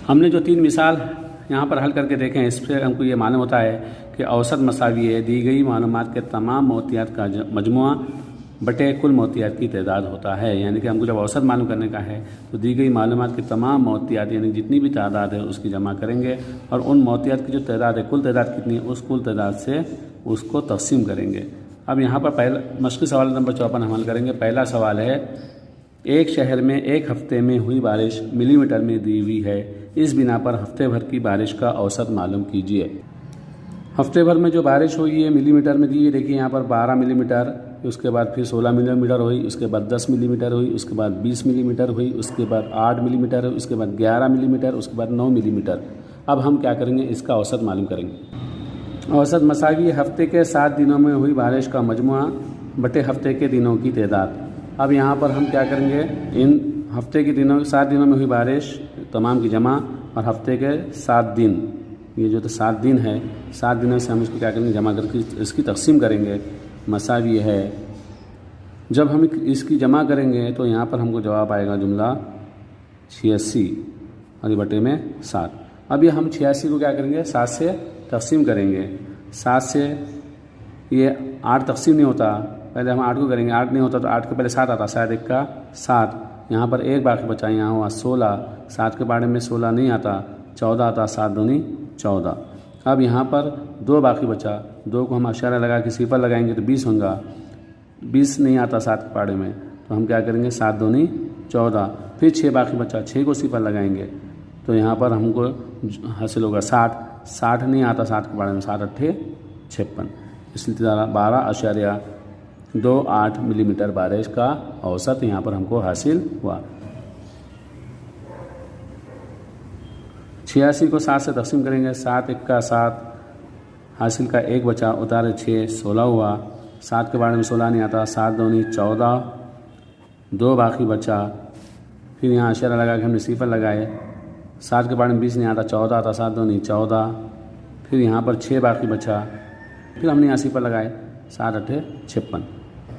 हमने जो 3 मिसाल यहाँ पर हल करके देखें, इससे हमको ये मालूम होता है कि औसत मसावी है दी गई मालूमात के तमाम मोतियात का मजमुआ बटे कुल मोतियात की तादाद होता है। यानी कि हमको जब औसत मालूम करने का है तो दी गई मालूमात की तमाम मोतियात यानी जितनी भी तादाद है उसकी जमा करेंगे और उन मोतियात की जो तादाद है, कुल तादाद कितनी है, उस कुल तादाद से उसको तकसीम करेंगे। अब यहाँ पर पहला मशक़ी सवाल नंबर 54 हम हल करेंगे। पहला सवाल है, एक शहर में एक हफ्ते में हुई बारिश मिलीमीटर में दी हुई है, इस बिना पर हफ्ते भर की बारिश का औसत मालूम कीजिए। हफ्ते भर में जो बारिश हुई है मिलीमीटर में दी हुई, देखिए यहाँ पर 12 मिलीमीटर, उसके बाद फिर 16 मिलीमीटर हुई, उसके बाद 10 मिलीमीटर हुई, उसके बाद 20 मिलीमीटर हुई, उसके बाद 8 मिलीमीटर हुई, उसके बाद 11 मिलीमीटर, उसके बाद 9 मिलीमीटर। अब हम क्या करेंगे, इसका औसत मालूम करेंगे। औसत मसावी हफ्ते के 7 दिनों में हुई बारिश का मजमुआ बटे हफ्ते के दिनों की तादाद। अब यहाँ पर हम क्या करेंगे, इन हफ्ते के दिनों 7 दिनों में हुई बारिश तमाम की जमा और हफ्ते के 7 दिन, ये जो तो 7 दिन है, 7 दिनों से हम इसको क्या करेंगे, जमा करके इसकी तकसीम करेंगे। मसावी है, जब हम इसकी जमा करेंगे तो यहाँ पर हमको जवाब आएगा जुमला 86 और बटे में 7। अब ये हम 86 को क्या करेंगे, 7 से तकसीम करेंगे। 7 से ये 8 तकसीम नहीं होता, पहले हम 8 को करेंगे, 8 नहीं होता तो 8 के पहले 7 आता, शायद 1 का 7, यहाँ पर 1 बाकी बचा, यहाँ हुआ 16, 7 के बारे में 16 नहीं आता, 14 आता, 7 दूनी 14। अब यहाँ पर 2 बाकी बचा, 2 को हम इशारा लगा के सिफर लगाएंगे तो 20 होगा, 20 नहीं आता 7 के पाड़े में, तो हम क्या करेंगे 7 दूनी 14, फिर 6 बाकी बचा, 6 को सिफर लगाएंगे तो यहाँ पर हमको हासिल होगा 60, 60 नहीं आता 7 के पाड़े में, 7 अट्ठे 56, इसलिए 12.28 मिलीमीटर बारिश का औसत यहाँ पर हमको हासिल हुआ। 86 को 7 से तकसीम करेंगे, 7 1 का 7, हासिल का 1 बचा, उतारे 6, 16 हुआ, 7 के बारे में 16 नहीं आता, 7 दूनी 14, 2 बाकी बचा, फिर यहाँ इशारा लगा के हमने सिफर लगाए, 7 के बारे में 20 नहीं आता, 14 आता, 7 दूनी 14, फिर यहाँ पर 6 बाकी बचा, फिर हमने यहाँ सिफर लगाए, 7 अट्ठे 56,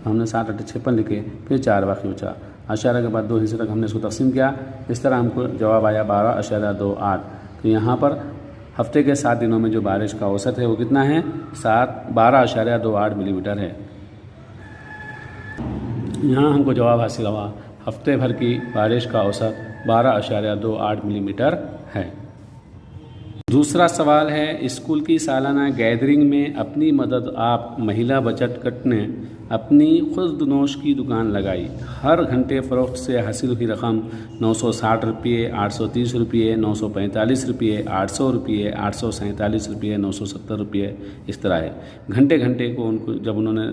तो हमने 7 अट्ठे 56 लिखे, फिर 4 बाकी बचा, इशारा के बाद 2 हिस्से तक हमने इसको तकसीम किया। इस तरह हमको जवाब आया 12.28। तो यहाँ पर हफ्ते के 7 दिनों में जो बारिश का औसत है वो कितना है, 12.28 मिलीमीटर है। यहाँ हमको जवाब हासिल हुआ, हफ्ते भर की बारिश का औसत 12.28 मिलीमीटर है। दूसरा सवाल है, स्कूल की सालाना गैदरिंग में अपनी मदद आप महिला बचत कट ने अपनी खुद नोश की दुकान लगाई। हर घंटे फ़रोख्त से हासिल हुई रकम 960 रुपये, 830 रुपये, 945 रुपये, 800 रुपये, 847 रुपये, 970 रुपये, इस तरह है। घंटे घंटे को उनको जब उन्होंने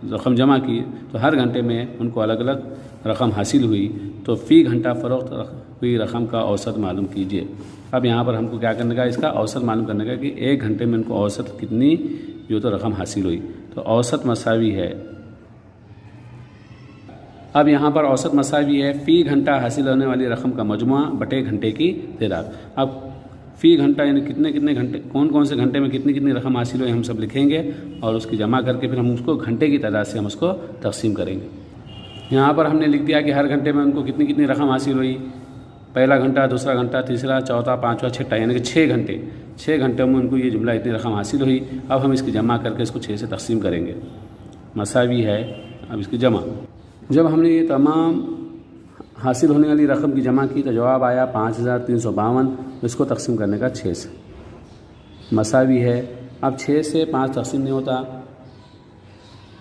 रकम जमा की तो हर घंटे में उनको अलग अलग रकम हासिल हुई, तो फ़ी घंटा फ़रोख्त हुई रकम का औसत मालूम कीजिए। अब यहाँ पर हमको क्या करने का, इसका औसत मालूम करने का कि 1 घंटे में उनको औसत कितनी जो तो रकम हासिल हुई, तो औसत मसावी है। अब यहाँ पर औसत मसावी है फ़ी घंटा हासिल होने वाली रकम का मजमुआ बटे घंटे की तादाद। अब फ़ी घंटा यानी कितने कितने घंटे, कौन कौन से घंटे में कितनी कितनी रकम हासिल हुई, हम सब लिखेंगे और उसकी जमा करके फिर हम उसको घंटे की तादाद से हम उसको तकसीम करेंगे। यहाँ पर हमने लिख दिया कि हर घंटे में उनको कितनी कितनी रकम हासिल हुई, पहला घंटा, दूसरा घंटा, तीसरा, चौथा, पाँचवा, छठा, यानी कि 6 घंटे। 6 घंटों में उनको ये जुमला इतनी रकम हासिल हुई। अब हम इसकी जमा करके इसको 6 से तकसीम करेंगे। मसावी है, अब इसकी जमा। जब हमने ये तमाम हासिल होने वाली रकम की जमा की तो जवाब आया 5352, इसको तकसीम करने का 6 से। मसावी है, अब 6 से 5 तकसीम नहीं होता,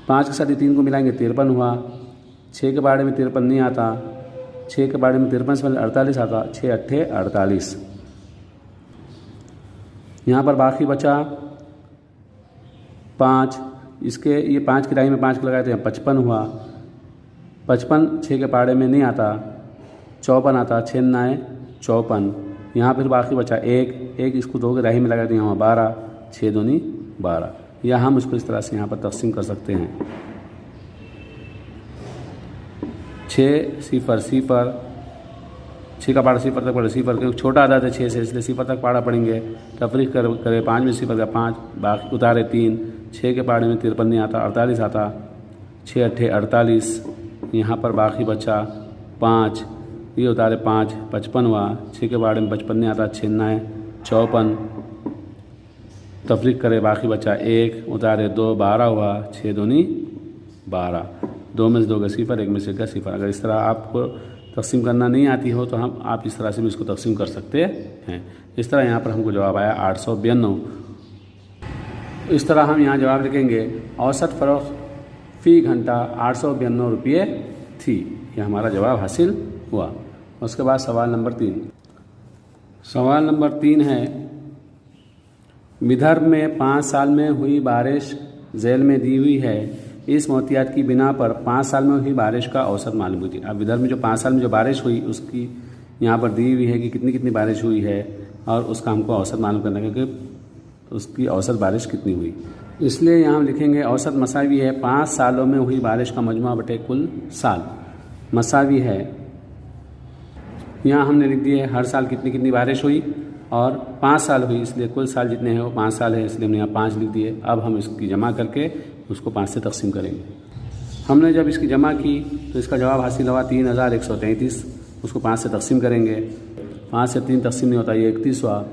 5 के साथ 3 को मिलाएंगे 53 हुआ, 6 के बारे में 53 नहीं आता, 6 के बारे में 53 से पहले 48 आता, 6 अट्ठे 48। यहाँ पर बाकी बचा 5, इसके ये 5 की राही में 5 को लगाते हैं 55 हुआ, 55 6 के पाड़े में नहीं आता, 54 आता, 6 9 54। यहाँ फिर बाकी बचा 1 इसको 2 की राही में लगाते हैं यहाँ 12, 6 दूनी 12। या हम इसको इस तरह से यहाँ पर तकसीम कर सकते हैं 6 0 0, 6 का पाड़ा 0 तक पड़े, 0 क्योंकि छोटा आदत है 6 से, इसलिए 0 तक पाड़ा पढ़ेंगे। तफरीक करे 5 में 0 का 5, बाकी उतारे 3, 6 के पाड़े में 53 नहीं आता, 48 आता, 6 अट्ठे 48। यहाँ पर बाकी बचा 5, ये उतारे 5, 55 हुआ। 6 के बारे में 55 नहीं आता, 6 9 54, तफरीक करे बाकी बचा 1, उतारे 2 12 हुआ। 6 दूनी 12, 2 में से 2 का सिफर, 1 में से 1 का सिफर। अगर इस तरह आपको तकसीम करना नहीं आती हो तो आप इस तरह से भी इसको तकसीम कर सकते हैं। इस तरह यहाँ पर हमको जवाब आया 892। इस तरह हम यहाँ जवाब लिखेंगे औसत फ़रोख्त फ़ी घंटा 892 रुपये थी। ये हमारा जवाब हासिल हुआ। उसके बाद सवाल नंबर 3। सवाल नंबर 3 है, विदर्भ में 5 साल में हुई बारिश झेल में दी हुई है। इस मोहतियात की बिना पर 5 साल में हुई बारिश का औसत मालूम हुई थी। अब विदर्भ में जो 5 साल में जो बारिश हुई उसकी यहाँ पर दी हुई है कि कितनी कितनी बारिश हुई है और उसका हमको औसत मालूम करना है कि उसकी औसत बारिश कितनी हुई। इसलिए यहाँ हम लिखेंगे औसत मसावी है 5 सालों में हुई बारिश का मजमुआ बटे कुल साल। मसावी है, यहाँ हमने लिख दिए हर साल कितनी कितनी बारिश हुई और 5 साल हुई, इसलिए कुल साल जितने हैं वो 5 साल है, इसलिए हमने यहाँ 5 लिख दिए। अब हम इसकी जमा करके उसको 5 से तकसीम करेंगे। हमने जब इसकी जमा की तो इसका जवाब हासिल हुआ 3133। उसको 5 से तकसीम करेंगे। 5 से 3 तकसीम नहीं होता, ये 31 हुआ।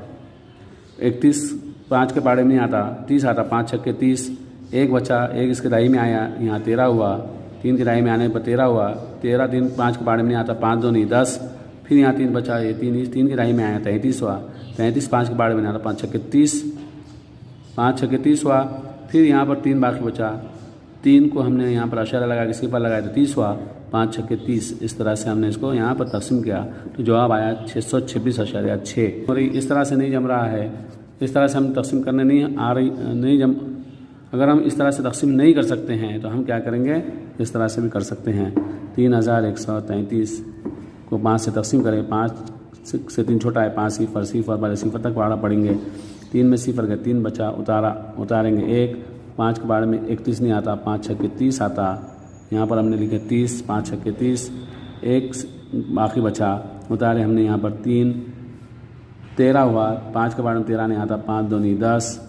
31 5 के पाड़े में नहीं आता, 30 आता। 5 छक्के 30, 1 बचा, 1 इसके दाई में आया, यहाँ 13 हुआ। 3 की दाई में आने पर 13 हुआ। 13 3 5 के पाड़े में नहीं आता, 5 2 नहीं 10। फिर यहाँ 3 बचा, ये 3 की दाई में आया, 33 हुआ। 33 5 के पाड़े में नहीं आता, 5 छक्के 30, 5 छक्के 30 हुआ। फिर यहाँ पर 3 बाकी बचा, 3 को हमने यहाँ पर अशारा लगा के सिफर लगाया तो 30 हुआ। 5 छक्के 30, इस तरह से हमने इसको यहाँ पर तकसीम किया तो जवाब आया 626.6। और इस तरह से नहीं जम रहा है, इस तरह से हम तकसीम करने नहीं अगर हम इस तरह से तकसीम नहीं कर सकते हैं तो हम क्या करेंगे, इस तरह से भी कर सकते हैं। 3133 को 5 से तकसीम करें। 5 से 3 छोटा है, 5 सिफर सिफर पहले सिफर तक बाड़ा पढ़ेंगे। 3 में सिफर गए, 3 बचा, उतारेंगे 1। 5 के बारे में 31 नहीं आता, 5 छक्के 30 आता। यहाँ पर हमने लिखे 30, 5 छक्के 30, 1 बाकी बचा, उतारे हमने यहाँ पर 3, 13 हुआ। 5 के बारे में 13 नहीं आता, 5 2 नहीं 10।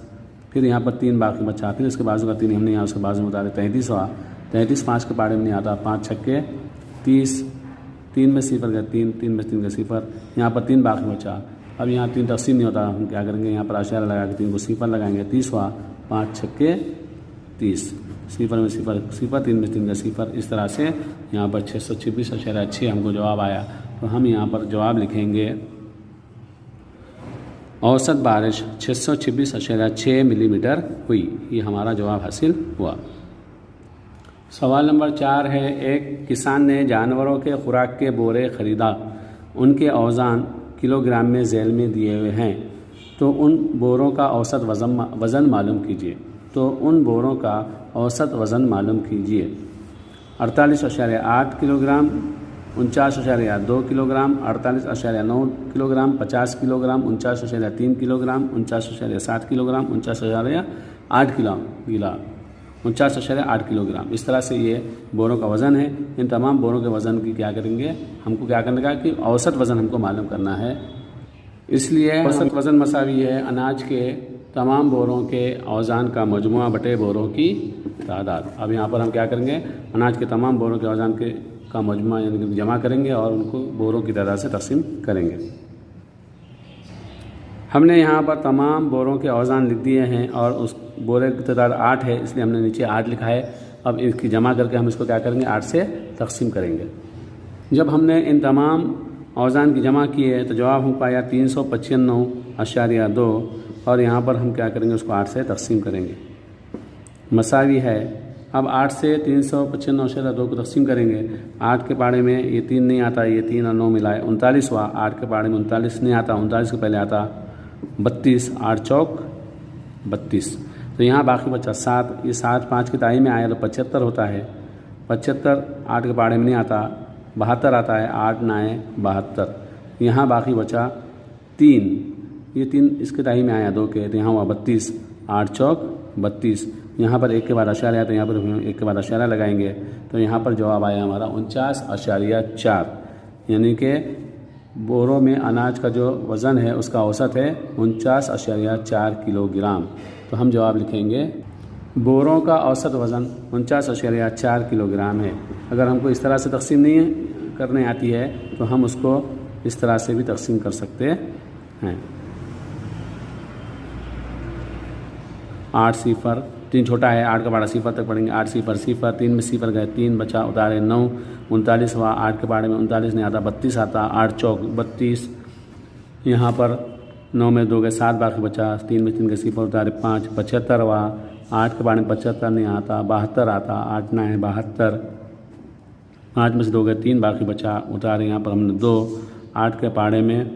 फिर यहाँ पर 3 बाकी बचा, फिर इसके बाजू का 3 हमने यहाँ उसके बाजू में उतारे 33 हुआ। 33 5 के बारे में नहीं आता, 5 छक्के 30, 3 में सिफर गए, 3 में 3 का सिफर, यहाँ पर 3 बाकी बचा। अब यहाँ 3 तकसीम नहीं होता, हम क्या करेंगे, यहाँ पर अशारा लगा के 3 को सिफर लगाएंगे, 30 हुआ। 5 छक्के 30, सिफर में सिफर सिफर, 3 में 3 का सिफर। इस तरह से यहाँ पर 626.6 हमको जवाब आया। तो हम यहाँ पर जवाब लिखेंगे औसत बारिश 626.6 मिलीमीटर हुई। ये हमारा जवाब हासिल हुआ। सवाल नंबर 4 है, एक किसान ने जानवरों के खुराक के बोरे ख़रीदा। उनके औज़ान किलोग्राम में झेल में दिए हुए हैं, तो उन बोरों का औसत वज़न मालूम कीजिए। तो उन बोरों का औसत वज़न मालूम कीजिए। 48.8 kilogram, 49.2 kilogram, 48.9 kilogram, 50 kilogram, 49.3 kilogram, 49.7 kilogram, 49.8 kilogram. इस तरह से ये बोरों का वज़न है। इन तमाम बोरों के वज़न की क्या करेंगे, हमको क्या करने का कि औसत वज़न हमको मालूम करना है। इसलिए औसत वज़न मसावी है अनाज के तमाम बोरों के औज़ान का मजमुआ बटे बोरों की तादाद। अब यहाँ पर हम क्या करेंगे, अनाज के तमाम बोरों के औज़ान का मजमुआ यानी कि जमा करेंगे और उनको बोरों की तादाद से तकसीम करेंगे। हमने यहाँ पर तमाम बोरों के औज़ान लिख दिए हैं और उस बोरे की तादाद 8 है, इसलिए हमने नीचे 8 लिखा है। अब इसकी जमा करके हम इसको क्या करेंगे, 8 से तकसीम करेंगे। जब हमने इन तमाम औज़ान की जमा की है तो जवाब हमको आया 395.2 और यहाँ पर हम क्या करेंगे, उसको 8 से तकसीम करेंगे। मसावी है। अब 8 से 395.2 को तकसीम करेंगे। 8 के पाड़े में ये 3 नहीं आता, ये 3 और 9 मिलाए 39 हुआ। 8 के पाड़े में 39 नहीं आता, 39 के पहले आता 32, 8 चौक 32। तो यहाँ बाकी बचा 7। ये 7 5 के ताई में आया तो 75 होता है। 75 8 के पाड़े में नहीं आता, 72 आता है। 8 9 72। यहाँ बाकी बचा 3, ये 3 इसके ताई में आया 2 के, तो यहाँ हुआ 32, 8 चौक 32। यहाँ पर 1 के बाद अशारा आया तो यहाँ पर 1 के बाद अशारा लगाएंगे, तो यहाँ पर जवाब आया हमारा 49.4, यानी कि बोरों में अनाज का जो वज़न है उसका औसत है 49.4 किलोग्राम। तो हम जवाब लिखेंगे बोरों का औसत वज़न 49.4 किलोग्राम है। अगर हमको इस तरह से तकसीम नहीं करने आती है तो हम उसको इस तरह से भी तकसीम कर सकते हैं। 8 सिफर 3 छोटा है, 8 का बाड़ा सिफर तक पढ़ेंगे। 8 सिफर सिफर, 3 में सिफर गए, 3 बचा, उतारे 9, 39 हुआ। 8 के बाड़े में 39 नहीं आता, 32 आता। 8 चौक 32, यहाँ पर 9 में 2 गए, 7 बाकी बचा। 3 में 3 के सिफर उतारे 5, 75 हुआ। 8 के बाड़े में 75 नहीं आता, 72 आता। 8 9 है 72, 5 में से 2 गए, 3 बाकी बचा, उतारे यहाँ पर हमने 2। 8 के पाड़े में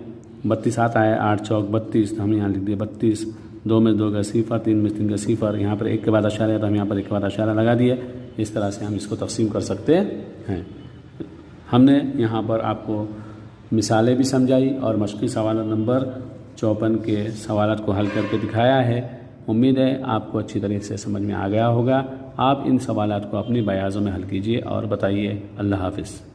32 आता है। 8 चौक 32, तो हम यहाँ लिख दिए 32। 2 में 2 का सिफर, 3 में 3 का सिफर, यहाँ पर 1 के बाद अशारा है तो हम यहाँ पर 1 के बाद अशारा लगा दिए। इस तरह से हम इसको तकसीम कर सकते हैं। हमने यहाँ पर आपको मिसालें भी समझाई और मशक़ी सवाल नंबर 54 के सवालात को हल करके दिखाया है। उम्मीद है आपको अच्छी तरीके से समझ में आ गया होगा। आप इन सवालात को अपनी बयाज़ों में हल कीजिए और बताइए। अल्लाह हाफ़िज़।